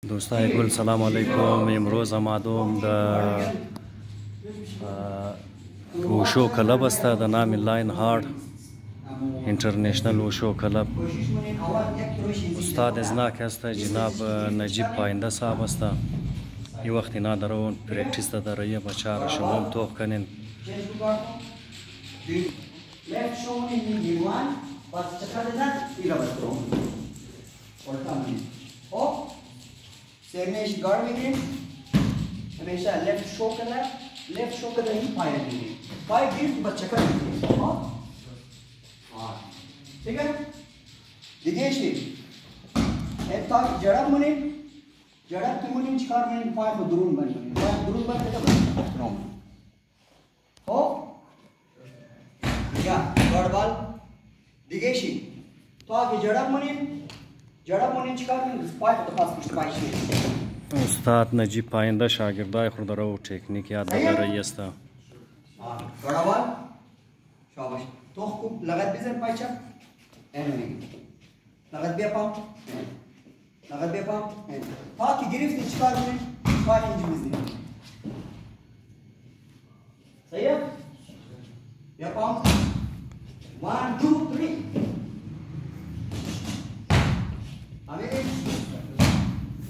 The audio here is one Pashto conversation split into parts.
دوستای گل سلام علیکم. امروز آمدم در وشو کلب است در نام لاین هارد اینترنشنل وشو کلب. استاد ازناک است جناب نجیب پاینده صاحب است. این وقت اینا در اون پرکتیس داره یه بچه را شما هم توق کنین. سرنیش گار میگیریم همیشه لیفت شو کنه این پای میگیریم پای گیریم تو بچه کار میگیریم ठीक है دیگه چی تا جڑب کی مونیم چیکار کنیم پای رو درون بند کنیم پای درون بند کنیم یا گاربال دیگه چی تا که جڑب مونیم چیکار کنیم پای رو پاس پشت پای شیم. استاد نجیب پاینده شاگردای خود رو تکنیک یاد داره است. گاربال شاباش تو خوب لگت بزن پای چپ لگت بیا پام تا که گرفتی چیکار کنیم پای اینجا بزنیم صحیح بیا پام 1 2 3 همین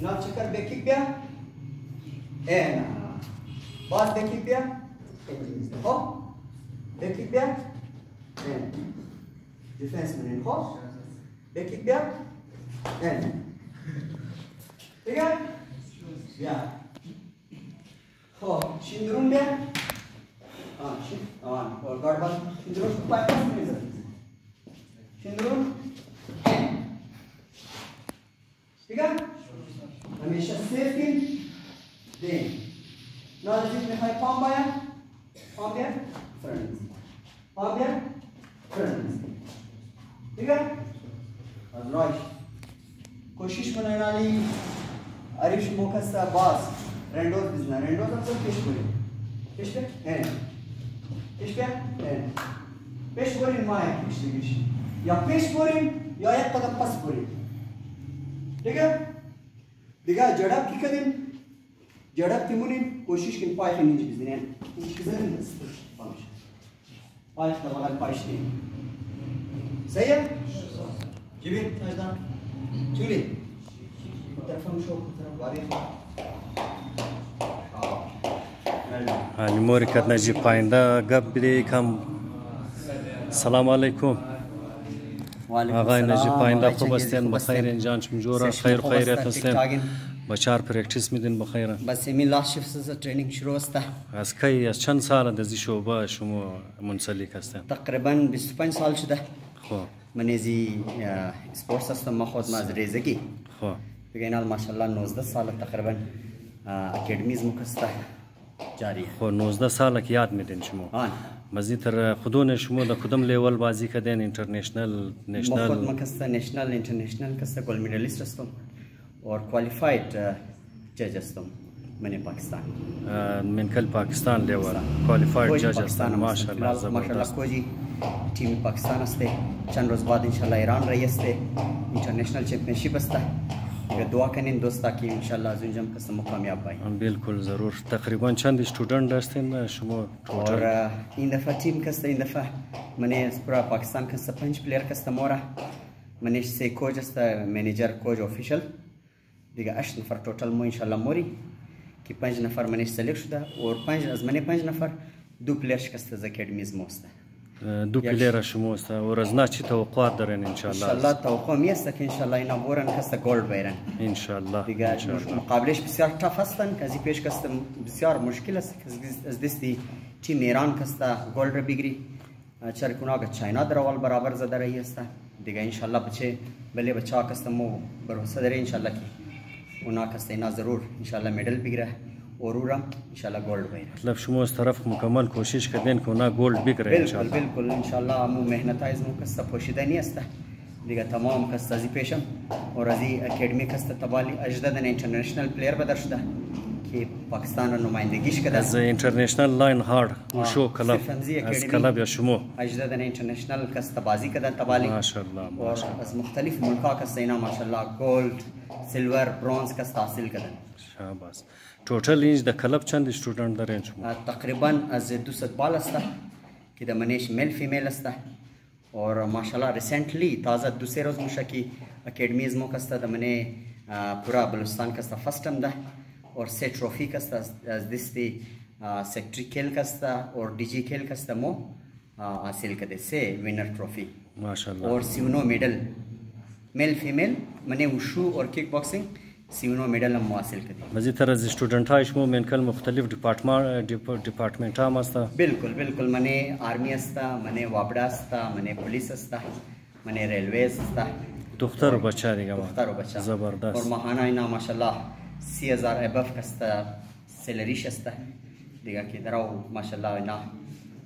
ना चक्कर बेकिक पे ए ना बात बेकिक पे हो बेकिक पे डिफेंस में हो बेकिक पे ठीक है या हो शिंदरून पे हाँ और गार्ड बंद शिंदरून पाइप में शिंदरून ठीक है हमेशा सेफ इन दें ना जिस में है पाम बाया फ्रेंड्स ठीक है राइट कोशिश बनाना ली अरिश मोकसा बास रेंडोज बिजना रेंडोज अब सब पेश करें माया पेश या पेश करें या एक कदम पास करें ठीक है دیگه جڑب کی کردیم جڑب کی مونیم کوشش کنیم پای خیلی اینجا بزنیم اینجا بزنیم پای خیلی بغل پایش دیم صحیح جیبین نجدان چولی طرفم شو واری مورکت نجیب پاینده گپ بری کم. سلام علیکم آقای نجیب پاینده خوب هستین؟ بخیر اینجان چمجورا خیریت هستین؟ بچار پرکتیس میدین بخیر؟ بس ایمی لاست شفت ترینینگ شروع است. از کی از چند سال در زی شعبه شما منسلک هستین؟ تقریبا 25 سال شده. خب من ازی اسپورتس هستم. ما خود از ریزگی. خب بگین ماشاءالله 19 سال تقریبا اکادمیز مکسته جاری. خب 19 سال که یاد میدین شما؟ آن مزیتر خودون شما در کدام لیول بازی کردین؟ اینترنشنل نشنل؟ خود مکسته نشنل اینترنشنل کسته گل مدالیست هستم اور کوالیفاید جج هستم من پاکستان. من کل پاکستان لیول کوالیفاید جج هستم. ماشاءالله زبردست. کوجی تیم پاکستان است. چند روز بعد انشالله ایران رئیس است. اینترنشنل چمپیونشیپ است. دعا کنین دوستا که انشالله از اونجا کسم کامیاب باید. بالکل ضرور. تقریبا چند استودنت هستین شما؟ اور این دفعه تیم کسته این دفعه من از پورا پاکستان کسته 5 پلیر کسته مورا منش 3 کوچ است منیجر کوچ افیشل دیگه 8 نفر توتال مو انشالله موری که 5 نفر منش سلیکت شده اور 5 از من 5 نفر 2 پلیرش کسته از اکادمیز موسته. 2 پلیر شما است اور از نه چی توقعات دارین انشالله توقع می است که انشالله اینا بورن کسته گولد بیرن انشالله. دیگه مقابلش بسیار تاف هستن که از پیش کسته بسیار مشکل است که از دستی تیم ایران کسته گولد را بگیری چرا کناگه چاینا در اول برابر زده رهی است دیگه انشالله بچه بله بچه ها کسته مو بروسه داره انشالله که اونا کسته اینا ضرور انشالله مدل بگیره اورورم انشالله گولد بگیره. مطلب شما از طرف مکمل کوشش کردین که اونا گولد بگیره انشالله؟ بالکل انشالله مو مهنت های مو کسته پوشیده نیست دیگه تمام کسته ازی پیشم اور ازی اکادمی کسته تبالی اجدادن اینترنشنل پلیر بدر شده که پاکستان را نمایندگیش کرده از اینترنشنال لاین هارد وشو کلاب از کلاب یا شما اجدادن اینترنشنال کستا بازی کردن تبالی ماشاءالله اور از مختلف ملکا کستا اینا ماشاءالله گولد سیلور برونز کستا حاصل کردن شاباس ټوټل اینج د کلب چند سټوډنټ درین شما تقریبا از 200 بال است که د منیش میل فیمیل است اور ماشاءالله ریسنٹلی تازه دو سه روز میشه که اکیڈمیز مو کستا د منی پورا بلوچستان کستا فرست هم ده और से ट्रॉफी कस्ता दिसती सेक्रेटरी खेल कस्ता और डीजी खेल कस्ता मो हासिल कदे से विनर ट्रॉफी माशाल्लाह और सिवनो मेडल मेल फीमेल मने वुशू और किक बॉक्सिंग सिवनो मेडल हम हासिल कदे मजी तरह स्टूडेंट है इसमें मेनकल मुख्तलिफ डिपार्टमेंट हा मस्ता बिल्कुल बिल्कुल मने आर्मी अस्ता मने वाबड़ा अस्ता मने पुलिस अस्ता मने रेलवेज अस्ता دختر و بچه دیگه دختر و بچه زبردست और महाना اینا ماشاءالله 30,000 ابف کستا سیلریش است دیگه که درو ماشاءالله اینا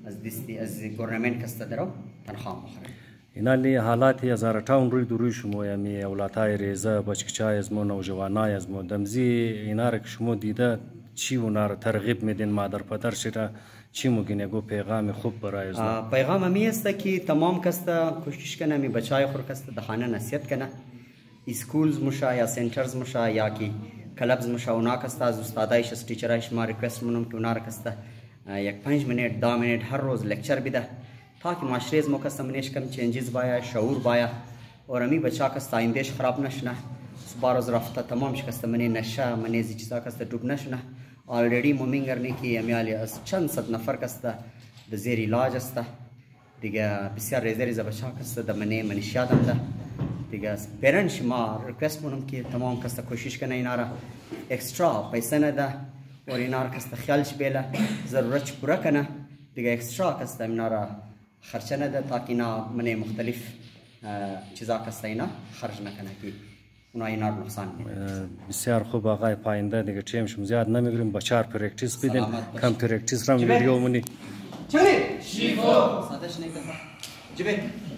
از دستی از گورنمنت کستا درو تنخواه مخره اینا لی حالاتی از ارتاون روی دروی شما یعنی اولادای ریزه بچکچای از مو نوجوانای از مو دمزی اینا را که شما دیده چی اونا را ترغیب میدین مادر پدر شده چی مگین گو پیغام خوب برای از پیغام همی است که تمام کستا کوشش کنه می بچای خور کستا دخانه نصیحت کنه اسکولز مشا یا سنٹرز مشا یا کی کلبز مشا اونا کستا از استادایش از ٹیچرایش ما ریکوست منم که اونا را کستا یک 5 منٹ 10 منٹ هر روز لیکچر بده تا که معاشره از مکستا منش کم چینجز بایا شعور بایا اور امی بچا کستا آیندهش خراب نشنه بار روز رفته تمام شکسته منی نشه منی زیچیزا کستا ڈوب نشنه آلریڈی مومینگرنی که امیالی از چند صد نفر کستا د زیر علاج است دیگه بسیار ریزه ریزه بچا کستا د منیش یادم ده دیگه پیرنش ما ریکوست منم که تمام کستا کوشش کنه اینا را اکسترا پیسه نده اور اینا را کستا خیالش بیله ضرورتش پورا کنه دیگه اکسترا کستا اینا را خرچه نده تاکه اینا منی مختلف چیزا کستا اینا خرج نکنه که اونا اینا رو نقصان میده بسیار خوب آقای پاینده دیگه تیمشون زیاد نمیگیریم بچار پرکتیس بدین کم پرکتیس رم ویدیو منی چنگلی شیفو سادش نہیں کرتا جبه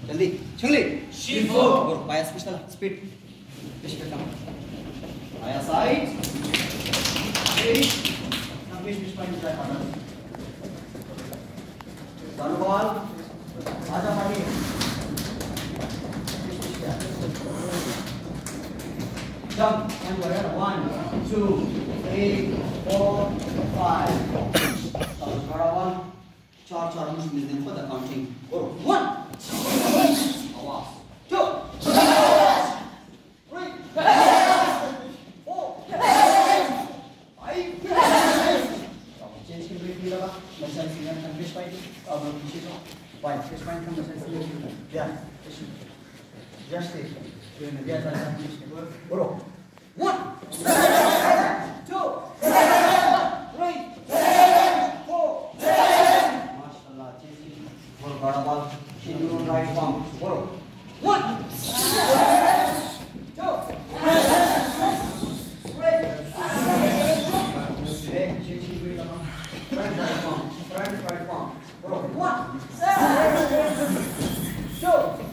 جلدی چنگلی شیفو اور پایا سپیش تلا سپیڈ پیش کرتا پایا سائد پیش پیش پایا جائے پایا دانو بال آجا پاڑی jump and whatever 1 2 3 4 5 one चार मुश्किल दिन खुद काउंटिंग और 1 आवाज 2 3 4 5 चेंज के ब्रेक लगा मसल सिंगल कंप्लीट फाइट अब पीछे को 5 6 पॉइंट का मसल सिंगल या जस्ट dia salah bro 1 2 3 4 माशाल्लाह चेंज और बड़ा ball schedule right palm bro 1 2 front right palm bro 1 2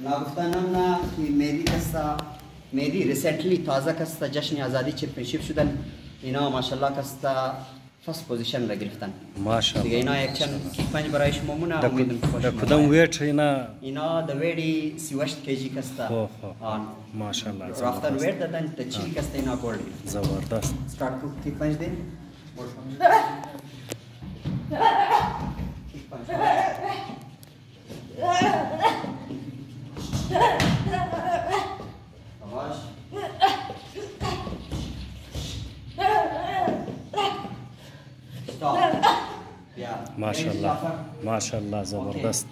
नागुफ्तानमना की मेरी कस्ता मेरी रिसेंटली ताज़ा कस्ता जश्न आज़ादी चैंपियनशिप शुदन इना माशाल्लाह कस्ता फर्स्ट पोजीशन ला گرفتن ماشاءالله دیگه اینا یک چند کیپنج برایش ممونه امیدم کدام ویت اینا د ویډی 38 کیجی کستا ماشاءالله رفتن ویټ ددن ته 40 کستا اینا ګولډ زبردست سٹارټ کو کیپنج دین ماشاءالله زبردست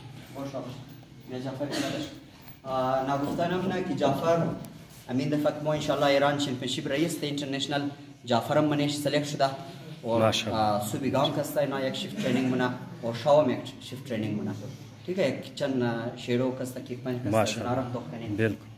ناگفتنم نه که جعفر امین دفعه ما انشالله ایران چمپیونشیپ رئیس اینترنشنال جعفرم منش سلیکت شده और सुबीगाम कस्ता है ना एक शिफ्ट ट्रेनिंग मना और शाव में एक शिफ्ट ट्रेनिंग मना ठीक है किचन शेडो कस्ता की पंच कस्ता नारक तो कने बिल्कुल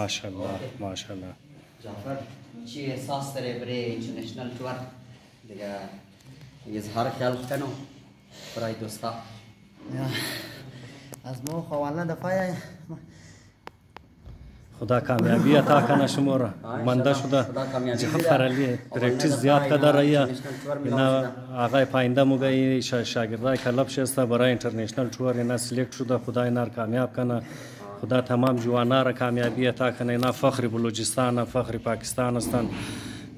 माशाल्लाह माशाल्लाह जाफर چی احساس داره برای اینترنشنال تور دیگه اظهار خیال کنو برای دوستا از ما خواننده دفعه خدا کامیابی عطا کنه شما را منده شده جعفر علی پرکتیس زیاد قدر ریا اینا آقای پاینده موگه شاگردای کلب شسته برای اینترنشنال تور اینا سلیکت شده خدا اینا را کامیاب کنه خدا تمام جوانا را کامیابی عطا کنه اینا فخر بلوچستان فخر پاکستان هستند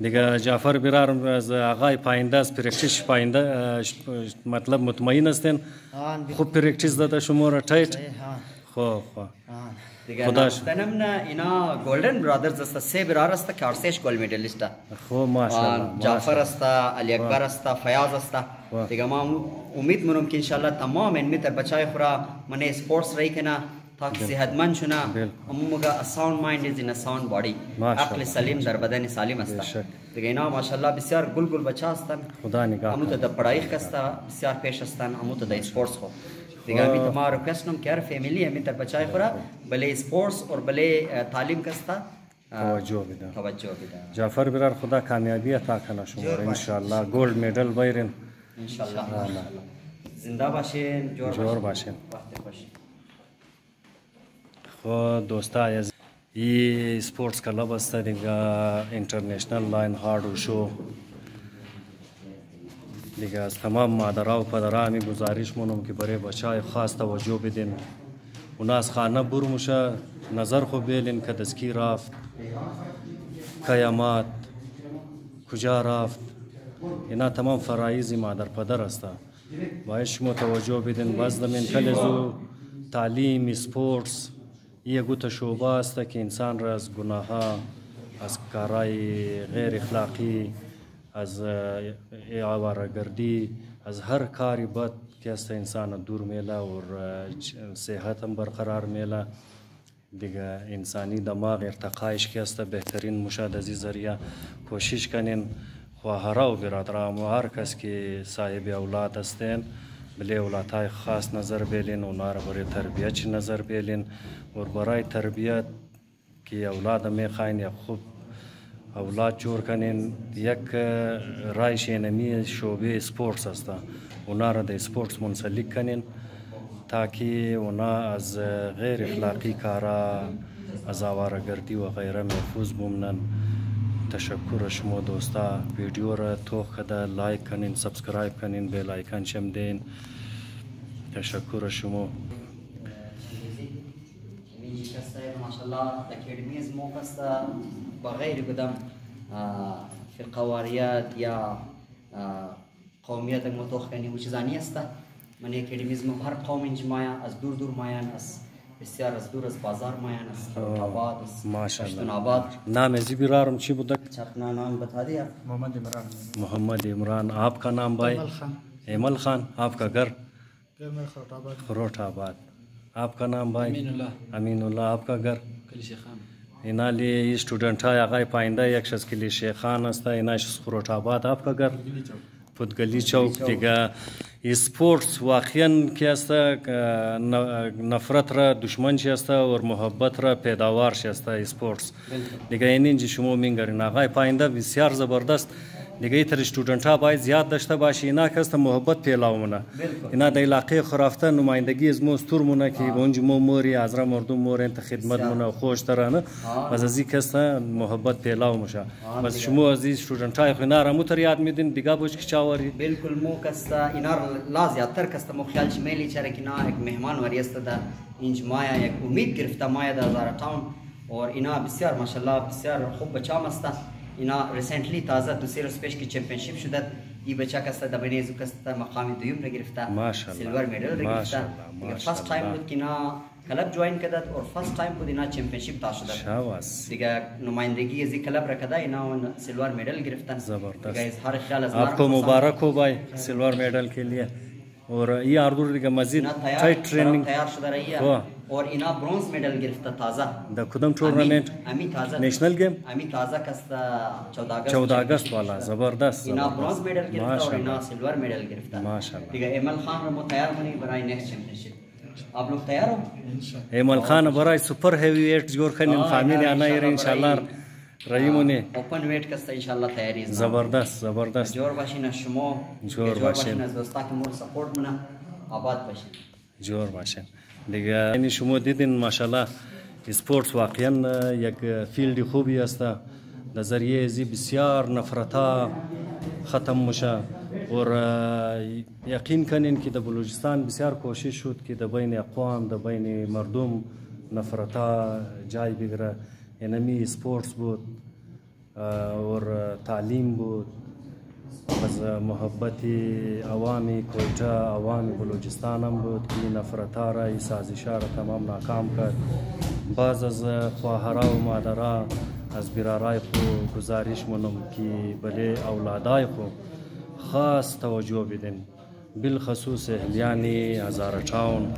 دیگه جعفر برار از آقای پاینده از پرکتیس پاینده مطلب مطمئن هستین خوب پرکتیس داده شما را تایت خوب دیگه نام نه اینا گلدن برادرز است سه برادر است که ارسش گلد مدالیست خوب ماشاءالله جعفر است علی اکبر است فیاض است دیگه ما امید منم که ان شاء الله تمام این میتر بچای خورا من اسپورتس رای کنه تاکه صحتمند شونه اموگا ساوند مایند از این ساوند باڈی عقل سلیم در بدن سالم است دیگه اینا ماشاءالله بسیار گل گل بچه هستند خدا نگاه امو ته د پڑھائی خسته بسیار پیش هستند امو ته د اسپورتس خو دیگه امی ته ما ریکوست نم که هر فیملی امی تر بچای خورا بله اسپورتس اور بله تعلیم کستا توجه بده جعفر برار خدا کامیابی عطا کنه شما را ان شاء الله گولد مدال بگیرین ان شاء الله زنده باشین جور باشین خب دوستا از این سپورتس کلاب است دیگه اینترنشنل لاین هارد شو دیگه از تمام مادرها و پدرها می گزارش مونم که برای بچهای خاص توجه بدین اونا از خانه برموشه نظر خوب بیلین که دسکی رفت قیامات کجا رفت اینا تمام فرایض مادر پدر است باید شما توجه بدین باز دمین کلزو تعلیم سپورتس یه گوت شعبه است که انسان را از گناه ها از کارهای غیر اخلاقی از آواره‌گردی از هر کاری بد که است انسان دور میله و صحت هم برقرار میله دیگه انسانی دماغ ارتقایش که است بهترین مشاهده از ذریعه کوشش کنین خواهرها و برادرها و هر کس که صاحب اولاد هستین بله اولادهای خاص نظر بیلین اونا را برای تربیت نظر بیلین و برای تربیت که اولاد میخواین یا خوب اولاد جور کنین یک رایش اینمی شعبه سپورتس است اونا را در سپورتس منسلک کنین تاکه اونا از غیر اخلاقی کارا از آواره‌گردی و غیره محفوظ بمونن تشکر شما دوستا ویدیو را توخ کده لایک کنین سبسکرایب کنین بیل آیکن چم دین تشکر شما ماشاءالله اکیدمیز مو کستا بغیر قدم فرقواریات یا قومیت متوخ کنی و چیزانی است من اکیدمیز مو هر قوم انجمایا از دور دور مایان از بسیار از دور از بازار مایان از آباد از ماشاءالله آباد نام ازی برارم چی بودک अपना नाम बता दिया मोहम्मद इमरान आपका नाम भाई एमल खान आपका घर खरोटाबाद आपका नाम भाई अमीनुल्लाह आपका घर इनाली स्टूडेंट है आगे पाइंदा एक शख्स के लिए शेखान हस्ता इनाश खरोटाबाद आपका घर फुदगली चौक دیگه اسپورتس واقعا که است نفرت را دشمن چی است و محبت را پیداوار چی است اسپورتس دیگه اینجا شما میگرین آقای پاینده بسیار زبردست دیگه ایتر استودنت ها باید زیاد داشته باشه اینا که است محبت پیلاومونه اینا در علاقه خرافته نمایندگی از ما استورمونه که اونجا ما موری ازرا مردم مور انت خدمت مونه خوش ترانه از ازی که است محبت پیلاومشه بس شما از استودنت های اینا را متر یاد میدین دیگه بوش که چاوری بالکل مو کستا اینا لازیاتر کستا مو خیال شمیلی چرا که اینا یک مهمان وریست ده اینج مایا یک امید گرفته مایا در زارا تاون اور اینا بسیار ماشاءالله بسیار خوب بچام است اینا ریسنتلی تازه دوسری روز کی چمپیونشیپ شده این بچه کستا دبنیزو کستا مقام دوم را گرفته سیلور مدال را گرفته فرست تایم بود که اینا کلب جوین کردد اور فرست تایم بود اینا چمپیونشیپ تا شده شاباس دیگه نمایندگی از این کلب را کده اینا سیلور مدال گرفتن زبردست دیگه اظهار خیال از आपको मुबारक हो भाई सिल्वर मेडल के लिए और ये आर्दूर का मजीद टाइट ट्रेनिंग तैयार شده رਹੀه और اینا برونز مدال گرفته تازه द खुदम टूर्नामेंट امی تازه नेशनल गेम امی تازه کست 14 अगस्त वाला जबरदस्त اینا برونز مدال گرفته और اینا सिल्वर مدال گرفته माशाल्लाह دیگه ایمل خان رو تیار کنی برای نیکست چمپیونشیپ आप लोग तैयार हो ایمل خان برای سوپر هیوی ویت جور کنین فامیلی انا ایر ان شاء الله رایمونی اوپن ویت کست ان شاء الله تیاری زبردست زبردست جور باشین شما جور باشین از دوستا که مول سپورت منه آباد باشین جور باشین دیگه یعنی شما دیدین ماشاءالله اسپورت واقعا یک فیلد خوبی است در ذریعه ازی بسیار نفرتها ختم میشه اور یقین کنین که در بلوچستان بسیار کوشش شد که در بین اقوام در بین مردم نفرتها جای بگیره یعنی اسپورتس بود اور تعلیم بود از محبت عوامی کویتا عوامی بلوچستان هم بود که نفرتها را ای سازشها را تمام ناکام کرد بعض از خواهرها و مادرها از برارای خو گزارش منم که بله اولادای خو خاص توجه بدین بالخصوص اهلیانی هزاره ٹاون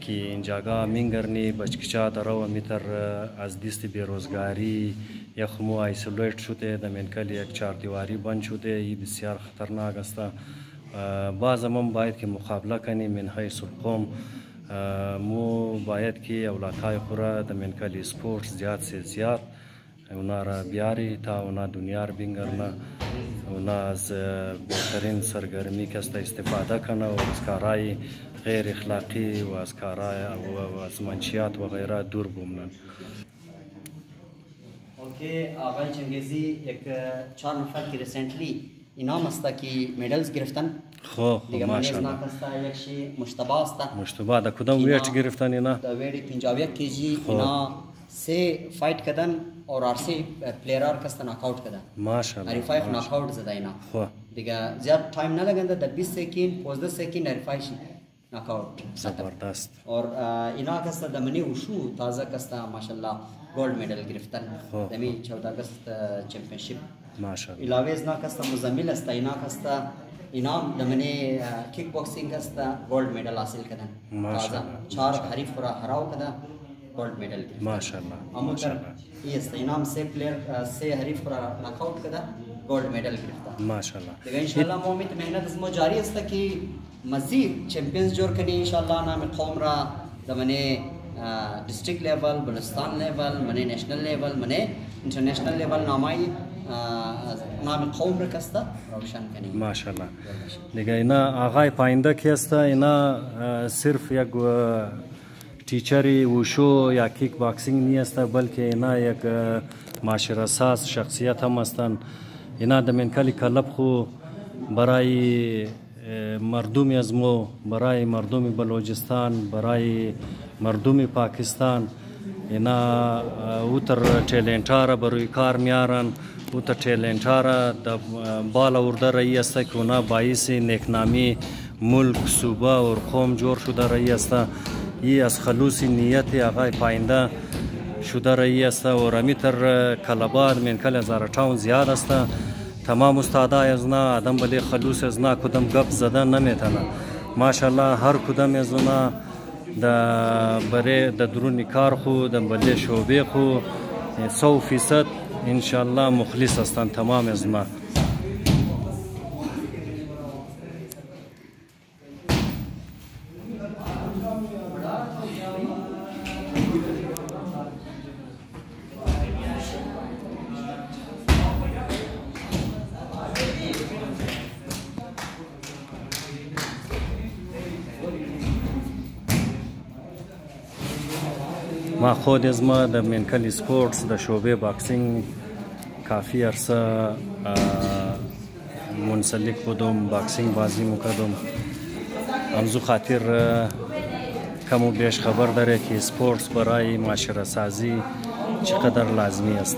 که اینجاگاه مینگرنی بچکچا درو میتر از دست بیروزگاری یخمو ایسولیت شده در منکل یک چهاردیواری بند شده این بسیار خطرناک است باز هم باید که مقابله کنیم من حیث القوم مو باید که اولادهای خورا در منکل سپورت زیاد سے زیاد اونا را بیاری تا اونا دنیا را بینگرنه اونا از بهترین سرگرمی کست استفاده کنه و از کارهای غیر اخلاقی و از کارهای و از منشیات و غیره دور بمونن. اوکی آقای چنگیزی یک 4 نفر که ریسنتلی اینام است که مدالز گرفتن خو ماشاءالله یک شی مشتبه است مشتبه دا کدام ویت گرفتن اینا دا ویت 51 کیجی اینا 3 فایت کردن اور 3 پلیرار کست ناک آوت کردن ماشاءالله عریفای ناک آوت زده اینا خو دیگه زیاد تایم نلگنده در 20 سکند 15 سکند عریفای شی ناک آوت زبردست اور اینا کست دمنی وشو تازه کست ماشاءالله گولد مدال گرفتن دمی 14 اگست چمپیونشیپ ماشاءالله علاوه از نا کست مزمل است اینا کست اینام دمنی کیک باکسینگ است گولد مدال حاصل کردن تازه 4 حریف را هراو کردن گولد مدال گرفتن ماشاءالله ماشاءالله است اینام 3 پلیر 3 حریف را ناک آوت کردن گولد مدال گرفتن ماشاءالله دیگه ان شاء الله ما امید مهنت از ما جاری است که مزید چمپیونز جور کنی ان شاء الله نام قوم را دمنی डिस्ट्रिक्ट लेवल बलुचिस्तान लेवल मने नेशनल लेवल मने इंटरनेशनल लेवल नामाई नाम قوم رکسته روشن کنی ماشاءالله دیگه اینا آقای پاینده کی است اینا صرف یک टीचरी वुशो या किक बॉक्सिंग نیست بلکه اینا یک معاشره ساز شخصیت هم هستند اینا د منکلی کلب خو برای مردم از مو برای مردم بلوچستان برای مردم پاکستان اینا اوتر ټیلنټاره بروی کار میارن اوتر ټیلنټاره د بالا ورده رئی است که اونا باعث نیکنامی ملک صوبه و قوم جور شده رئی است ای از خلوص نیت آقای پاینده شده رئی است و رمیتر کلبات منکل هزاره ټاون زیاد است تمام استادای از نا آدم بلی خلوص از نا کدام گپ زدن نمیتونه ماشاءالله هر کدام از نا د بره د درونی کار خو د بلی شعبه خو 100% ان شاء الله مخلص هستند تمام از ما ما خود از ما در منکل سپورتس در شعبه باکسینگ کافی عرصه منسلک بودم باکسینگ بازی میکردم همزو خاطر کم و بیش خبر داره که سپورتس برای معاشره سازی چقدر لازمی است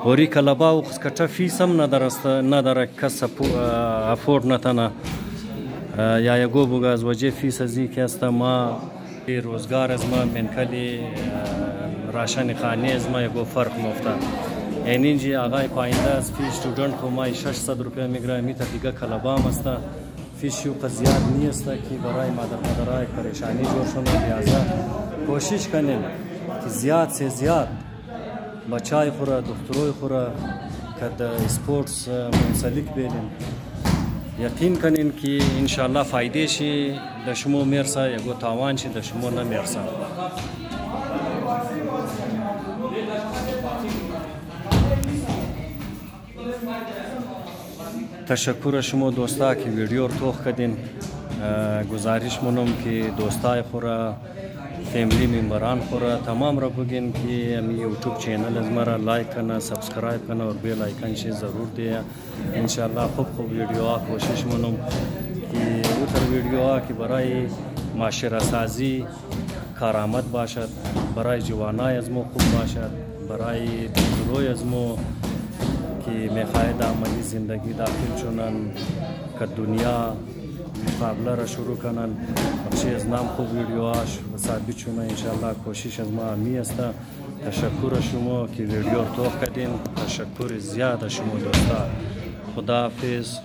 اوری کلبا و کچا فیس هم نداره کس افورد نتنه یا یگو بوگا از وجه فیصدی که است ما روزگار از ما منکلی راشن خانه از ما یگو فرق مفته یعنی اینجی آقای پاینده از فی استودنت کو ما 600 روپیه میگیره میتا دیگه کلبام است فیش یو قزیاد نیست که برای مادرای پریشانی جور شونه لحاظا کوشش کنیم که زیاد سے زیاد بچای خوره دختروی خوره که د سپورتس منسلک بیلیم یقین کنین که انشاءالله فایده شي د شمو میرسه یگو تاوان شي د شمو نه میرسه تشکر شما دوستا که ویدیو رو توخ کردین گزارش منم که دوستای خوره فیملی ممبران خوره تمام را بگین که امی یوٹیوب چینل از مرا لایک کنه سبسکرایب کنه اور بیل آیکن شی ضرور دیه انشاءالله خوب ویدیوها کوشش منم که اوتر ویدیوها که برای معاشره سازی کارآمد باشد برای جوانای از مو خوب باشد برای دکتروی از مو که میخواهد عملی زندگی داخل شونن که دنیا مقابله را شروع کنن بخشی از نام خوب ویدیوهاش و ثابت شونه انشاءالله کوشش از ما همی است تشکر شما که ویدیو رو توخ کردین تشکر زیاد شما دوستا خداحافظ